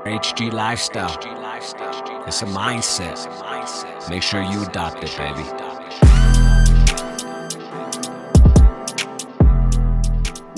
HG lifestyle. It's a mindset. Make sure you adopt it, baby.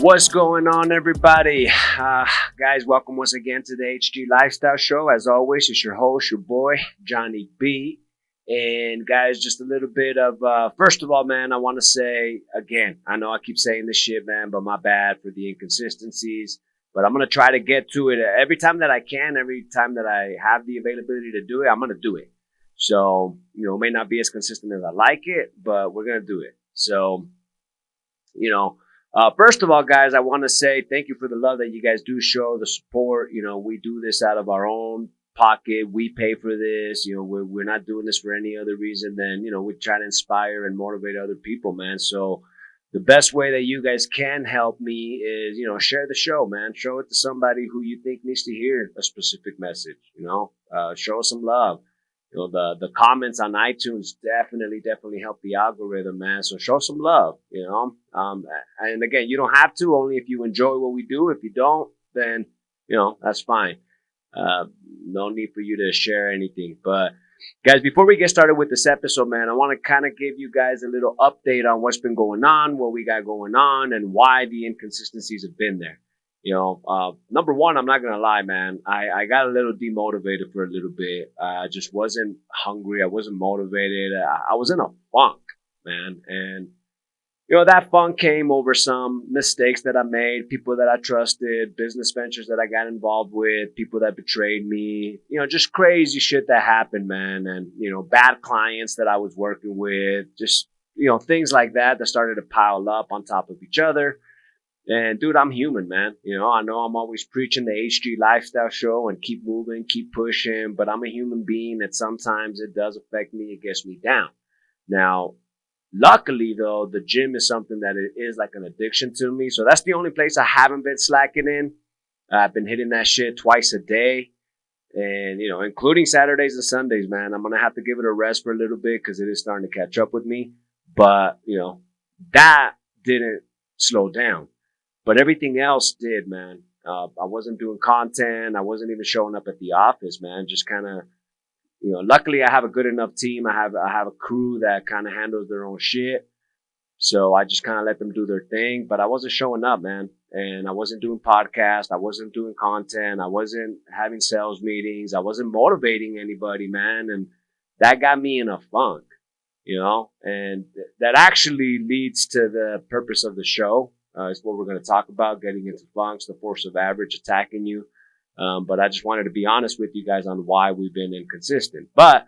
What's going on, everybody? Guys, welcome once again to the HG Lifestyle Show. As always, it's your host, your boy, Johnny B. And guys, just a little bit of, first of all, man, I want to say again, I know I keep saying this shit, man, but my bad for the inconsistencies. But I'm going to try to get to it every time that I can, every time that I have the availability to do it, I'm going to do it. So, it may not be as consistent as I like it, but we're going to do it. So, first of all, guys, I want to say thank you for the love that you guys do show, the support. We do this out of our own pocket. We pay for this. We're not doing this for any other reason than, we try to inspire and motivate other people, man. So the best way that you guys can help me is, share the show, man. Show it to somebody who you think needs to hear a specific message, show some love. The comments on iTunes definitely help the algorithm, man. So show some love, and again, you don't have to, only if you enjoy what we do. If you don't, then, that's fine. No need for you to share anything. But guys, before we get started with this episode, man, I want to kind of give you guys a little update on what's been going on, what we got going on, and why the inconsistencies have been there. Number one, I'm not going to lie, man. I got a little demotivated for a little bit. I just wasn't hungry. I wasn't motivated. I was in a funk, man. And, that funk came over some mistakes that I made, people that I trusted, business ventures that I got involved with, people that betrayed me, just crazy shit that happened, man. And, bad clients that I was working with, just, things like that started to pile up on top of each other. And dude, I'm human, man. I know I'm always preaching the HG lifestyle show and keep moving, keep pushing, but I'm a human being that sometimes it does affect me. It gets me down. Now, luckily though, the gym is something that it is like an addiction to me. So that's the only place I haven't been slacking in. I've been hitting that shit twice a day. And, including Saturdays and Sundays, man, I'm going to have to give it a rest for a little bit because it is starting to catch up with me. But, that didn't slow down. But everything else did, man. I wasn't doing content. I wasn't even showing up at the office, man. Just kind of, luckily I have a good enough team. I have a crew that kind of handles their own shit. So I just kind of let them do their thing. But I wasn't showing up, man. And I wasn't doing podcasts. I wasn't doing content. I wasn't having sales meetings. I wasn't motivating anybody, man. And that got me in a funk, and that actually leads to the purpose of the show. Is what we're going to talk about, getting into funks, the force of average attacking you. But I just wanted to be honest with you guys on why we've been inconsistent. But,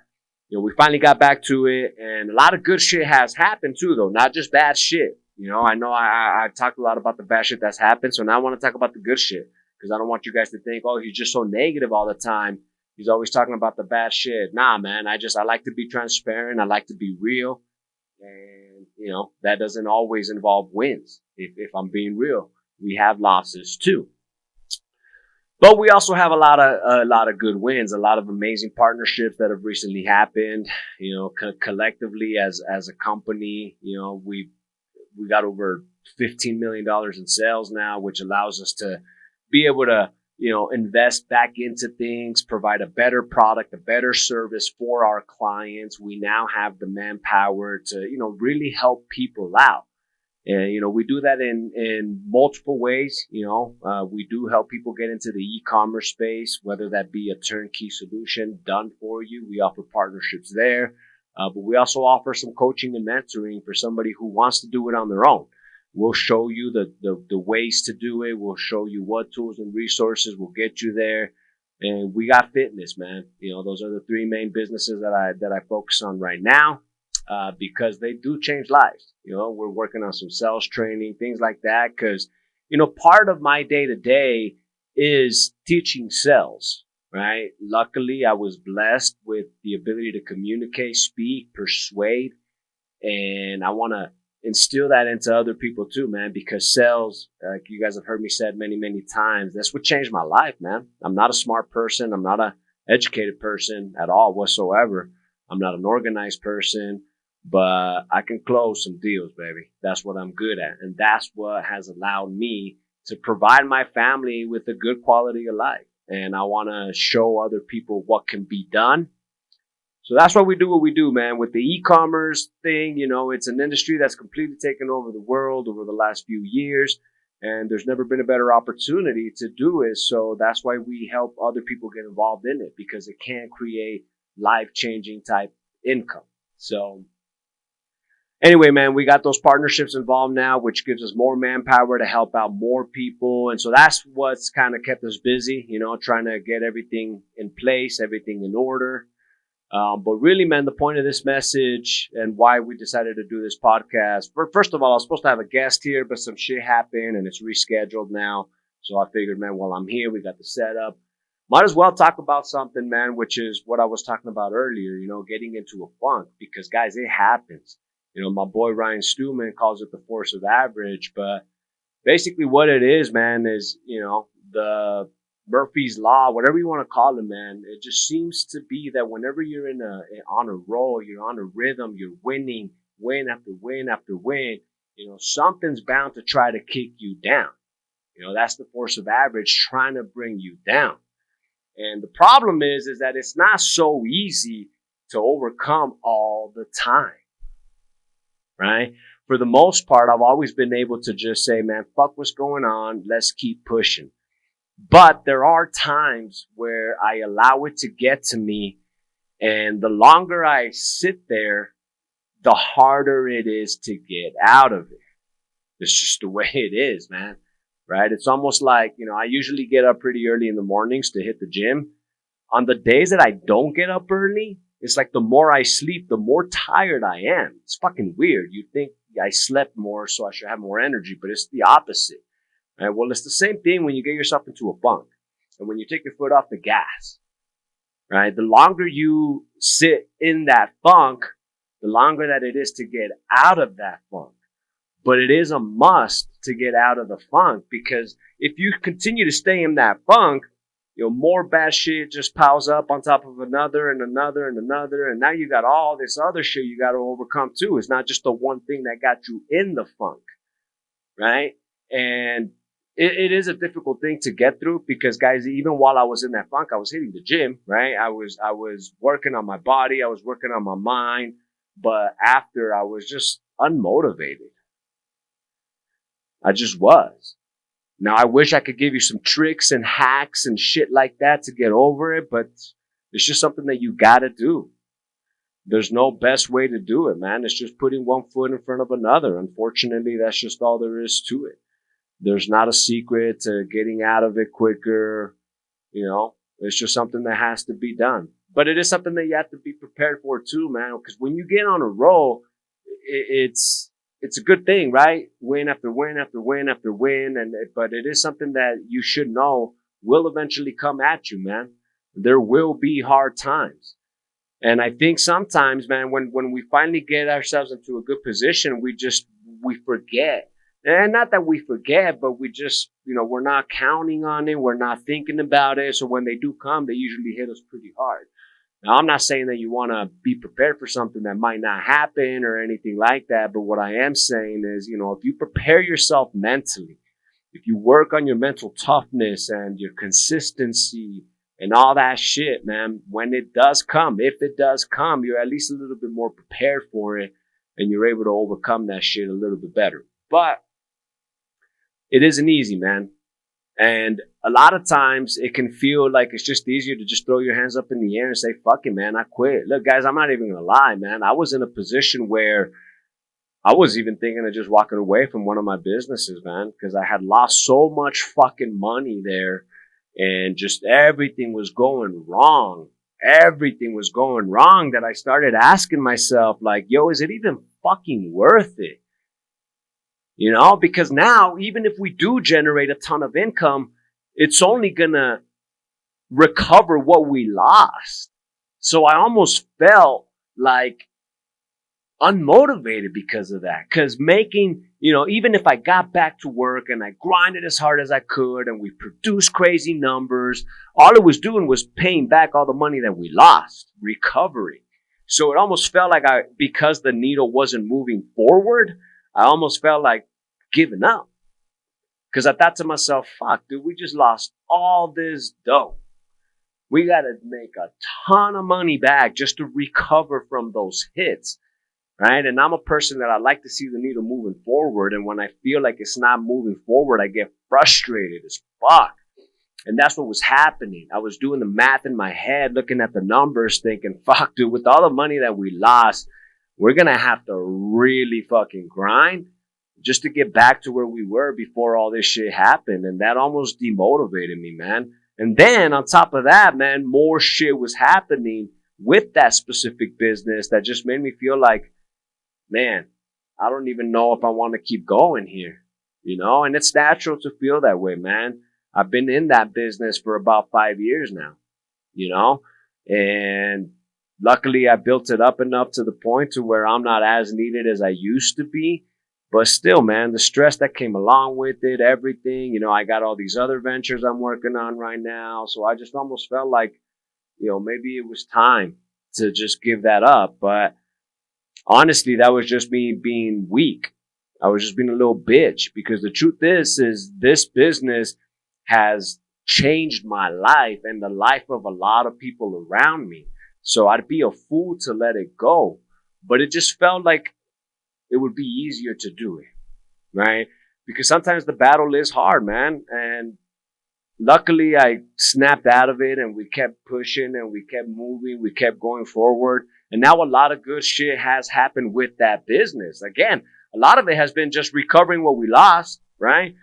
we finally got back to it, and a lot of good shit has happened too, though, not just bad shit. I know I talked a lot about the bad shit that's happened, so now I want to talk about the good shit, because I don't want you guys to think, oh, he's just so negative all the time. He's always talking about the bad shit. Nah, man, I like to be transparent. I like to be real. And, that doesn't always involve wins. If I'm being real, we have losses too. But we also have a lot of good wins, a lot of amazing partnerships that have recently happened. Collectively as a company, we got over $15 million in sales now, which allows us to be able to, invest back into things, provide a better product, a better service for our clients. We now have the manpower to, really help people out. And, we do that in multiple ways. We do help people get into the e-commerce space, whether that be a turnkey solution done for you. We offer partnerships there. But we also offer some coaching and mentoring for somebody who wants to do it on their own. We'll show you the ways to do it. We'll show you what tools and resources will get you there. And we got fitness, man. Those are the three main businesses that I focus on right now, because they do change lives. We're working on some sales training, things like that. Because, part of my day to day is teaching sales, right? Luckily, I was blessed with the ability to communicate, speak, persuade. And I want to instill that into other people too, man, because sales, like you guys have heard me said many, many times, that's what changed my life, man. I'm not a smart person. I'm not an educated person at all whatsoever. I'm not an organized person, but I can close some deals, baby. That's what I'm good at. And that's what has allowed me to provide my family with a good quality of life. and I want to show other people what can be done. So that's why we do what we do, man. With the e-commerce thing, it's an industry that's completely taken over the world over the last few years, and there's never been a better opportunity to do it. So that's why we help other people get involved in it, because it can create life-changing type income. So anyway, man, we got those partnerships involved now, which gives us more manpower to help out more people. And so that's what's kind of kept us busy, trying to get everything in place, everything in order. But really, man, the point of this message and why we decided to do this podcast, first of all, I was supposed to have a guest here, but some shit happened and it's rescheduled now. So I figured, man, while I'm here, we got the setup. Might as well talk about something, man, which is what I was talking about earlier, getting into a funk, because guys, it happens. My boy Ryan Stewman calls it the force of average, but basically what it is, man, is, the Murphy's Law, whatever you want to call it, man. It just seems to be that whenever you're on a roll, you're on a rhythm, you're winning, win after win after win, something's bound to try to kick you down. That's the force of average trying to bring you down. And the problem is that it's not so easy to overcome all the time, right? For the most part, I've always been able to just say, man, fuck what's going on. Let's keep pushing. But there are times where I allow it to get to me, and the longer I sit there, the harder it is to get out of it. It's just the way it is, man. Right? It's almost like, I usually get up pretty early in the mornings to hit the gym. On the days that I don't get up early, it's like the more I sleep, the more tired I am. It's fucking weird. You think I slept more, so I should have more energy, but it's the opposite. Right? Well, it's the same thing when you get yourself into a funk and when you take your foot off the gas, right? The longer you sit in that funk, the longer that it is to get out of that funk. But it is a must to get out of the funk, because if you continue to stay in that funk, more bad shit just piles up on top of another and another and another. And now you got all this other shit you got to overcome too. It's not just the one thing that got you in the funk, right? And it is a difficult thing to get through, because guys, even while I was in that funk, I was hitting the gym, right? I was working on my body. I was working on my mind. But after, I was just unmotivated. I just was. Now, I wish I could give you some tricks and hacks and shit like that to get over it, but it's just something that you gotta do. There's no best way to do it, man. It's just putting one foot in front of another. Unfortunately, that's just all there is to it. There's not a secret to getting out of it quicker. It's just something that has to be done. But it is something that you have to be prepared for too, man. Because when you get on a roll, it's a good thing, right? Win after win after win after win. But it is something that you should know will eventually come at you, man. There will be hard times. And I think sometimes, man, when we finally get ourselves into a good position, we forget. And not that we forget, but we just, we're not counting on it. We're not thinking about it. So when they do come, they usually hit us pretty hard. Now, I'm not saying that you want to be prepared for something that might not happen or anything like that. But what I am saying is, if you prepare yourself mentally, if you work on your mental toughness and your consistency and all that shit, man, when it does come, if it does come, you're at least a little bit more prepared for it, and you're able to overcome that shit a little bit better. But it isn't easy, man. And a lot of times it can feel like it's just easier to just throw your hands up in the air and say, fuck it, man, I quit. Look, guys, I'm not even going to lie, man. I was in a position where I was even thinking of just walking away from one of my businesses, man, because I had lost so much fucking money there, and just everything was going wrong. Everything was going wrong that I started asking myself, like, yo, is it even fucking worth it? Because now, even if we do generate a ton of income, it's only going to recover what we lost. So I almost felt like unmotivated because of that. Because making, even if I got back to work and I grinded as hard as I could and we produced crazy numbers, all it was doing was paying back all the money that we lost, recovering. So it almost felt like because the needle wasn't moving forward, I almost felt like giving up. Because I thought to myself, fuck, dude, we just lost all this dough. We got to make a ton of money back just to recover from those hits, right? And I'm a person that I like to see the needle moving forward. And when I feel like it's not moving forward, I get frustrated as fuck. And that's what was happening. I was doing the math in my head, looking at the numbers, thinking, fuck, dude, with all the money that we lost, we're going to have to really fucking grind just to get back to where we were before all this shit happened. And that almost demotivated me, man. And then on top of that, man, more shit was happening with that specific business that just made me feel like, man, I don't even know if I want to keep going here, and it's natural to feel that way, man. I've been in that business for about 5 years now, and luckily I built it up enough to the point to where I'm not as needed as I used to be. But still, man, the stress that came along with it, everything, I got all these other ventures I'm working on right now. So I just almost felt like, maybe it was time to just give that up. But honestly, that was just me being weak. I was just being a little bitch, because the truth is this business has changed my life and the life of a lot of people around me. So I'd be a fool to let it go. But it just felt like it would be easier to do it, right? Because sometimes the battle is hard, man. And luckily I snapped out of it, and we kept pushing and we kept moving. We kept going forward. And now a lot of good shit has happened with that business. Again, a lot of it has been just recovering what we lost, right?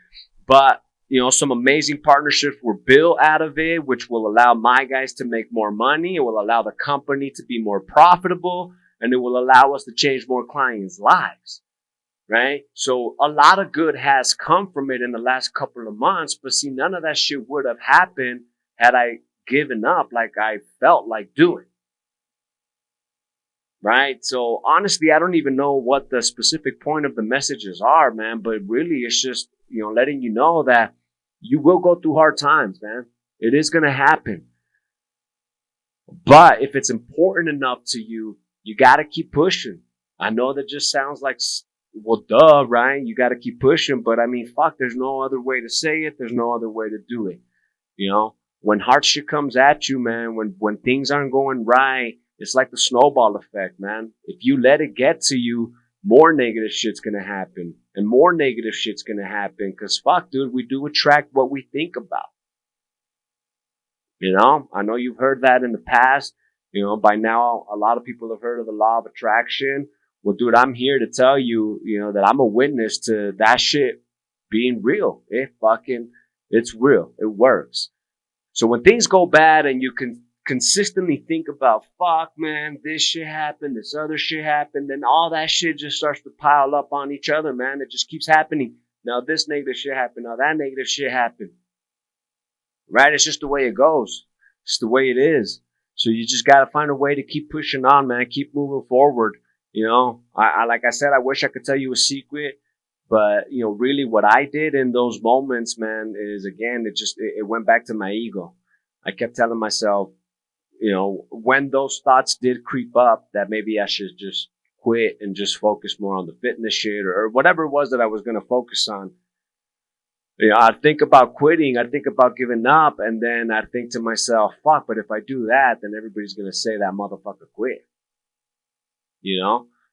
But, some amazing partnerships were built out of it, which will allow my guys to make more money. It will allow the company to be more profitable. And it will allow us to change more clients' lives, right? So a lot of good has come from it in the last couple of months. But see, none of that shit would have happened had I given up like I felt like doing, right? So honestly, I don't even know what the specific point of the messages are, man. But really, it's just, letting you know that you will go through hard times, man. It is going to happen. But if it's important enough to you, you got to keep pushing. I know that just sounds like, well, duh, right? You got to keep pushing. But I mean, fuck, there's no other way to say it. There's no other way to do it. When hard shit comes at you, man, when things aren't going right, it's like the snowball effect, man. If you let it get to you, more negative shit's going to happen, and more negative shit's going to happen. Because fuck, dude, we do attract what we think about. I know you've heard that in the past. By now, a lot of people have heard of the law of attraction. Well, dude, I'm here to tell you, that I'm a witness to that shit being real. It's real. It works. So when things go bad and you can consistently think about, fuck, man, this shit happened, this other shit happened, then all that shit just starts to pile up on each other, man. It just keeps happening. Now this negative shit happened. Now that negative shit happened. Right? It's just the way it goes. It's the way it is. So you just got to find a way to keep pushing on, man. Keep moving forward. I like I said, I wish I could tell you a secret, but really what I did in those moments, man, is again, it went back to my ego. I kept telling myself, when those thoughts did creep up, that maybe I should just quit and just focus more on the fitness shit or whatever it was that I was going to focus on. I'd think about quitting, I'd think about giving up, and then I'd think to myself, fuck, but if I do that, then everybody's going to say that motherfucker quit.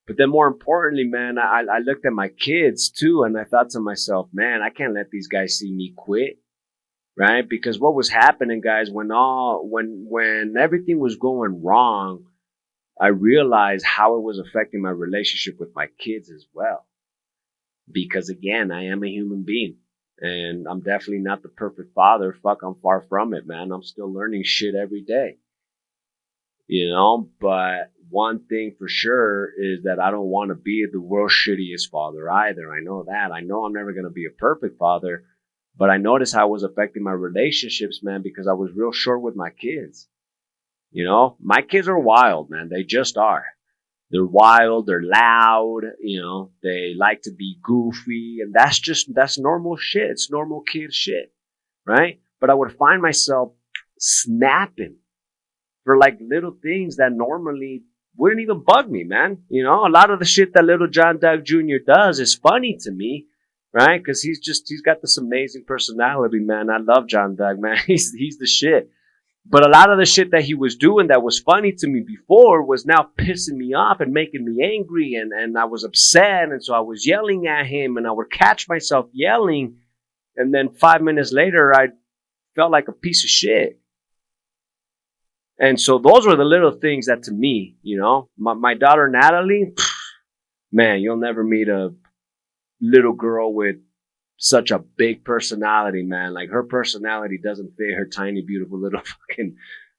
But then more importantly, man, I looked at my kids too, and I thought to myself, man, I can't let these guys see me quit, right? Because what was happening, guys, when everything was going wrong, I realized how it was affecting my relationship with my kids as well. Because again, I am a human being. And I'm definitely not the perfect father. Fuck, I'm far from it, man. I'm still learning shit every day. But one thing for sure is that I don't want to be the world's shittiest father either. I know that. I know I'm never going to be a perfect father. But I noticed how it was affecting my relationships, man, because I was real short with my kids. My kids are wild, man. They just are. They're wild, they're loud, they like to be goofy, and that's normal shit. It's normal kid shit, right? But I would find myself snapping for like little things that normally wouldn't even bug me, man. A lot of the shit that little John Doug Jr. does is funny to me, right? Because he's got this amazing personality, man. I love John Doug, man. He's the shit. But a lot of the shit that he was doing that was funny to me before was now pissing me off and making me angry, and I was upset, and so I was yelling at him, and I would catch myself yelling, and then 5 minutes later I felt like a piece of shit. And so those were the little things that to me, my daughter Natalie, man, you'll never meet a little girl with such a big personality, man. Like her personality doesn't fit her tiny, beautiful little fucking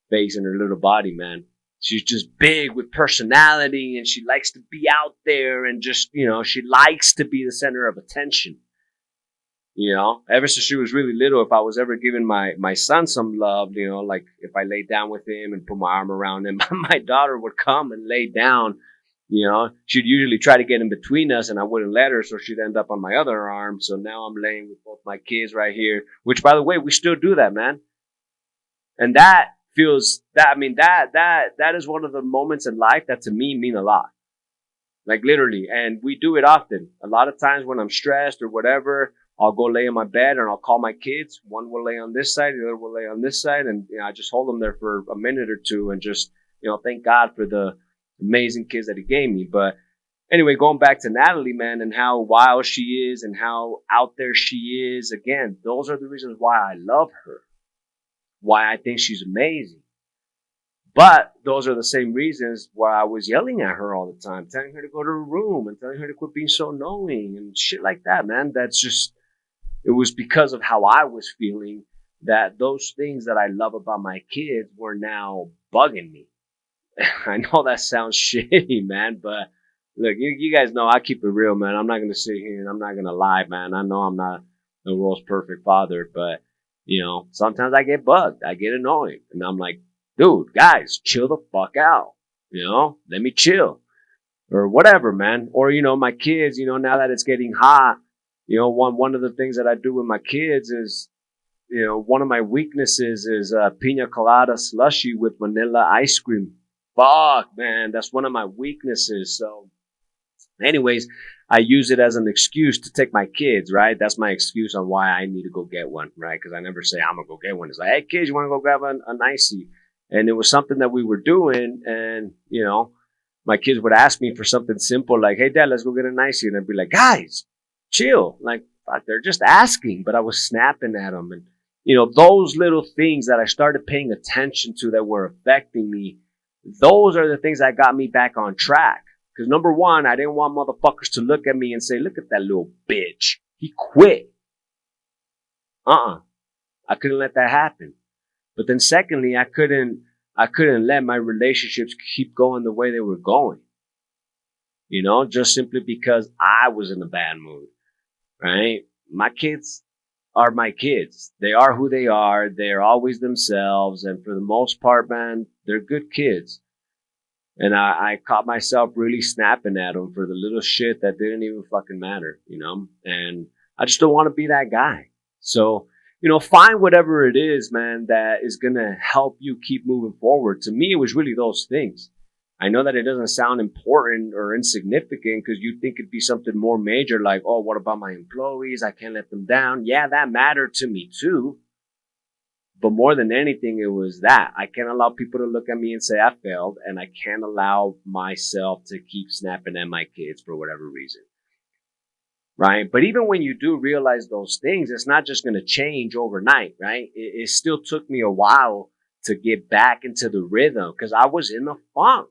face and her little body, man. She's just big with personality and she likes to be out there and just, she likes to be the center of attention. Ever since she was really little, if I was ever giving my son some love, like if I laid down with him and put my arm around him, my daughter would come and lay down. She'd usually try to get in between us and I wouldn't let her, so she'd end up on my other arm. So now I'm laying with both my kids right here, which by the way, we still do that, man. And that feels that is one of the moments in life that to me mean a lot. Like literally. And we do it often. A lot of times when I'm stressed or whatever, I'll go lay in my bed and I'll call my kids. One will lay on this side, the other will lay on this side. And I just hold them there for a minute or two and just, thank God for the amazing kids that he gave me. But anyway, going back to Natalie, man, and how wild she is and how out there she is. Again, those are the reasons why I love her, why I think she's amazing. But those are the same reasons why I was yelling at her all the time, telling her to go to her room and telling her to quit being so annoying and shit like that, man. That's just, it was because of how I was feeling that those things that I love about my kids were now bugging me. I know that sounds shitty, man, but look, you guys know I keep it real, man. I'm not going to sit here and I'm not going to lie, man. I know I'm not the world's perfect father, but, sometimes I get bugged. I get annoyed. And I'm like, dude, guys, chill the fuck out. Let me chill. Or whatever, man. Or, my kids, now that it's getting hot, one of the things that I do with my kids is, one of my weaknesses is pina colada slushy with vanilla ice cream. Fuck, man, that's one of my weaknesses. So, anyways, I use it as an excuse to take my kids, right? That's my excuse on why I need to go get one, right? Because I never say I'm gonna go get one. It's like, hey, kids, you want to go grab an icy? And it was something that we were doing, and my kids would ask me for something simple like, hey, Dad, let's go get an icy, and I'd be like, guys, chill. Like, fuck, they're just asking, but I was snapping at them, and those little things that I started paying attention to that were affecting me. Those are the things that got me back on track. Because number one, I didn't want motherfuckers to look at me and say, look at that little bitch. He quit. I couldn't let that happen. But then secondly, I couldn't let my relationships keep going the way they were going. Just simply because I was in a bad mood. Right? My kids are my kids. They are who they are. They're always themselves. And for the most part, man, they're good kids. And I caught myself really snapping at them for the little shit that didn't even fucking matter, and I just don't want to be that guy. So, find whatever it is, man, that is going to help you keep moving forward. To me, it was really those things. I know that it doesn't sound important or insignificant because you think it'd be something more major like, oh, what about my employees? I can't let them down. Yeah, that mattered to me too. But more than anything, it was that. I can't allow people to look at me and say I failed, and I can't allow myself to keep snapping at my kids for whatever reason. Right? But even when you do realize those things, it's not just going to change overnight, right? It still took me a while to get back into the rhythm because I was in a funk.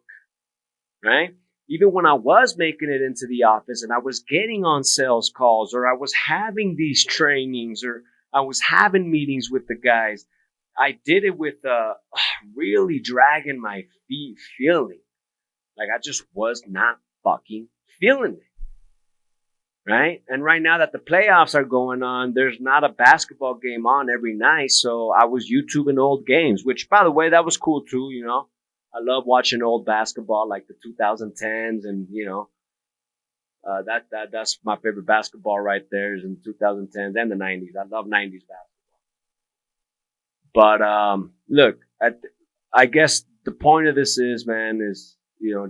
Right? Even when I was making it into the office and I was getting on sales calls or I was having these trainings or I was having meetings with the guys, I did it with really dragging my feet feeling. Like I just was not fucking feeling it. Right? And right now that the playoffs are going on, there's not a basketball game on every night. So I was YouTubing old games, which by the way, that was cool too, I love watching old basketball like the 2010s and, that's my favorite basketball right there is in 2010s and the 90s. I love 90s basketball. But look, I guess the point of this is, man, is,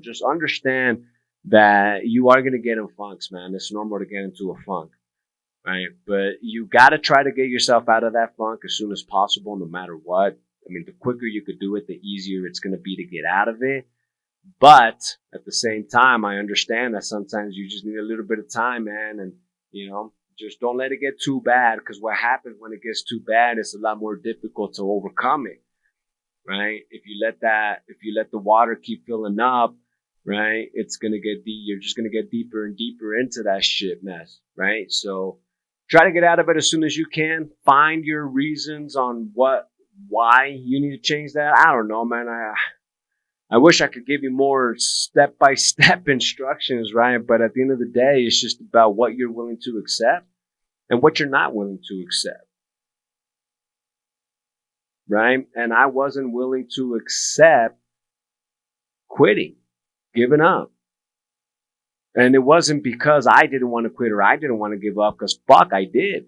just understand that you are going to get in funks, man. It's normal to get into a funk. right? But you got to try to get yourself out of that funk as soon as possible, no matter what. I mean, the quicker you could do it, the easier it's going to be to get out of it. But at the same time, I understand that sometimes you just need a little bit of time, man. And, just don't let it get too bad, because what happens when it gets too bad, it's a lot more difficult to overcome it, right? If you let the water keep filling up, right, it's going to get deep. You're just going to get deeper and deeper into that shit mess, right? So try to get out of it as soon as you can. Find your reasons on why you need to change that. I don't know, man. I wish I could give you more step-by-step instructions, right? But at the end of the day, it's just about what you're willing to accept and what you're not willing to accept, right? And I wasn't willing to accept quitting, giving up. And it wasn't because I didn't want to quit or I didn't want to give up, because fuck, I did.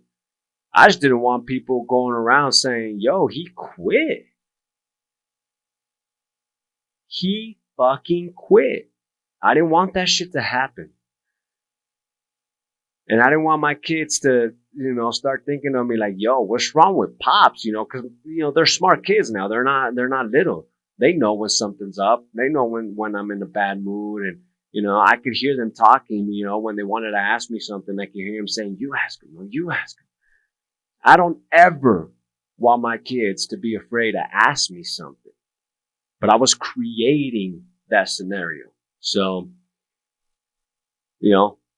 I just didn't want people going around saying, yo, he quit. He fucking quit. I didn't want that shit to happen. And I didn't want my kids to, start thinking of me like, yo, what's wrong with Pops? Because, they're smart kids now. They're not little. They know when something's up. They know when I'm in a bad mood. And, I could hear them talking, when they wanted to ask me something. I could hear them saying, you ask him, no, you ask him. I don't ever want my kids to be afraid to ask me something. But I was creating that scenario. So,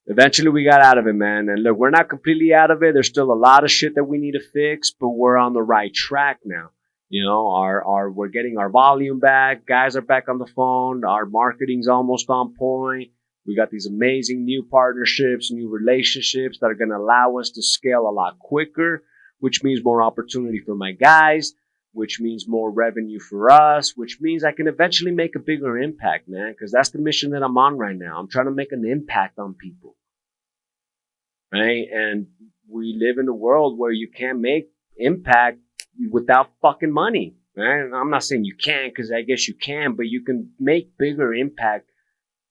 eventually we got out of it, man. And look, we're not completely out of it. There's still a lot of shit that we need to fix, but we're on the right track now. We're getting our volume back. Guys are back on the phone. Our marketing's almost on point. We got these amazing new partnerships, new relationships that are going to allow us to scale a lot quicker, which means more opportunity for my guys, which means more revenue for us, which means I can eventually make a bigger impact, man, because that's the mission that I'm on right now. I'm trying to make an impact on people, right? And we live in a world where you can't make impact without fucking money, right? And I'm not saying you can't, because I guess you can, but you can make bigger impact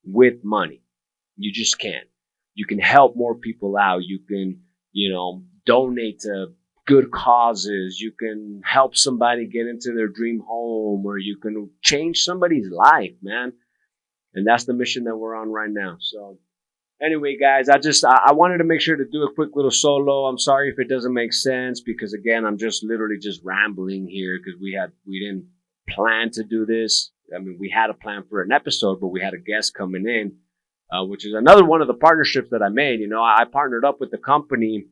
with money. You just can. You can help more people out. You can, donate to good causes. You can help somebody get into their dream home, or you can change somebody's life, man. And that's the mission that we're on right now. So anyway, guys, I wanted to make sure to do a quick little solo. I'm sorry if it doesn't make sense, because again, I'm just literally just rambling here, because we didn't plan to do this. I mean, we had a plan for an episode, but we had a guest coming in, which is another one of the partnerships that I made. I partnered up with the company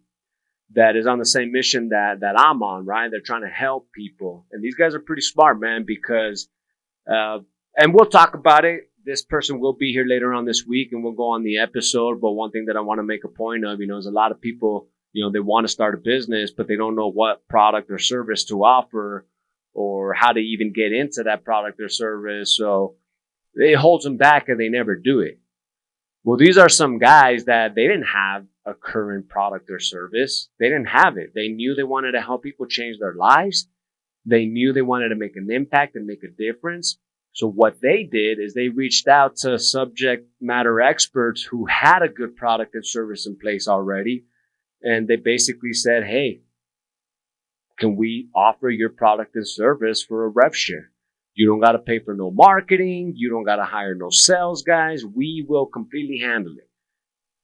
that is on the same mission that I'm on, right? They're trying to help people. And these guys are pretty smart, man, because, and we'll talk about it. This person will be here later on this week and we'll go on the episode. But one thing that I want to make a point of, is a lot of people, they want to start a business, but they don't know what product or service to offer or how to even get into that product or service. So it holds them back and they never do it. Well, these are some guys that they didn't have a current product or service. They didn't have it. They knew they wanted to help people change their lives. They knew they wanted to make an impact and make a difference. So what they did is they reached out to subject matter experts who had a good product and service in place already. And they basically said, hey, can we offer your product and service for a rev share? You don't got to pay for no marketing. You don't got to hire no sales guys. We will completely handle it.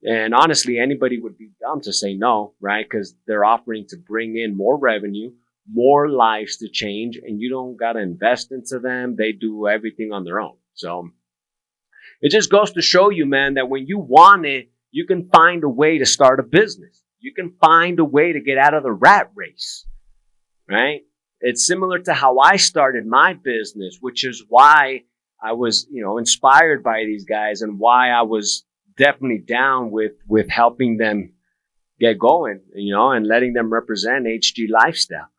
And honestly, anybody would be dumb to say no, right? Because they're offering to bring in more revenue, more lives to change, and you don't got to invest into them. They do everything on their own. So it just goes to show you, man, that when you want it, you can find a way to start a business. You can find a way to get out of the rat race, right? It's similar to how I started my business, which is why I was, inspired by these guys and why I was definitely down with helping them get going, and letting them represent HG Lifestyle,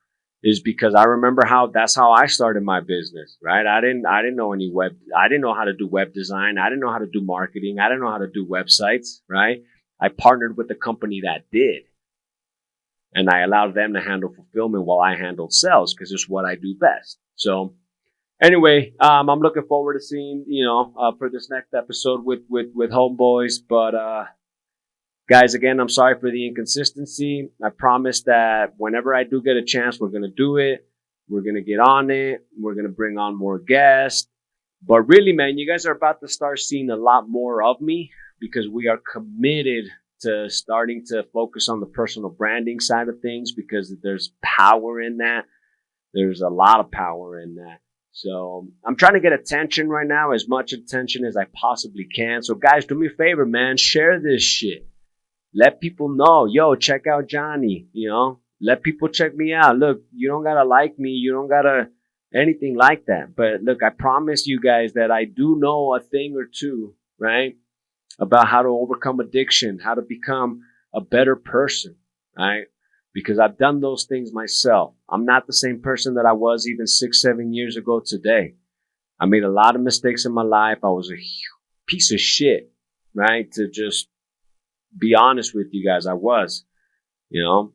is because I remember that's how I started my business, right? I didn't know I didn't know how to do web design. I didn't know how to do marketing. I didn't know how to do websites, right? I partnered with a company that did. And I allowed them to handle fulfillment while I handled sales, because it's what I do best. So anyway, I'm looking forward to seeing, for this next episode with Homeboys. But Guys, again, I'm sorry for the inconsistency. I promise that whenever I do get a chance, we're going to do it. We're going to get on it. We're going to bring on more guests. But really, man, you guys are about to start seeing a lot more of me because we are committed to starting to focus on the personal branding side of things because there's power in that. There's a lot of power in that. So I'm trying to get attention right now, as much attention as I possibly can. So guys, do me a favor, man, share this shit. Let people know, yo, check out Johnny, let people check me out. Look, you don't gotta like me. You don't gotta anything like that. But look, I promise you guys that I do know a thing or two, right? About how to overcome addiction, how to become a better person, right? Because I've done those things myself. I'm not the same person that I was even 6, 7 years ago today. I made a lot of mistakes in my life. I was a piece of shit, right? To just be honest with you guys, I was.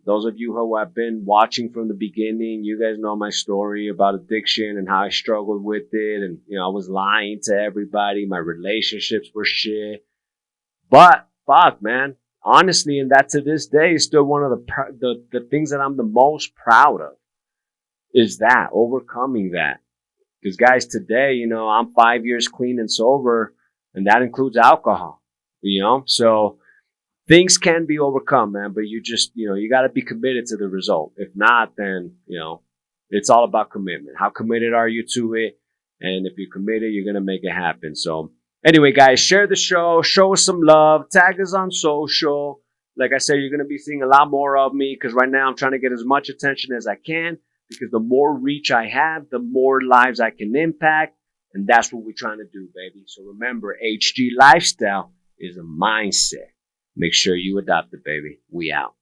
Those of you who have been watching from the beginning, you guys know my story about addiction and how I struggled with it. And, I was lying to everybody. My relationships were shit. But fuck, man, honestly, and that to this day is still one of the things that I'm the most proud of is that overcoming that. Because guys, today, I'm 5 years clean and sober, and that includes alcohol. So things can be overcome, man, but you just, you got to be committed to the result. If not, then, it's all about commitment. How committed are you to it? And if you're committed, you're going to make it happen. So anyway, guys, share the show, show us some love, tag us on social. Like I said, you're going to be seeing a lot more of me because right now I'm trying to get as much attention as I can because the more reach I have, the more lives I can impact. And that's what we're trying to do, baby. So remember, HG lifestyle is a mindset. Make sure you adopt it, baby. We out.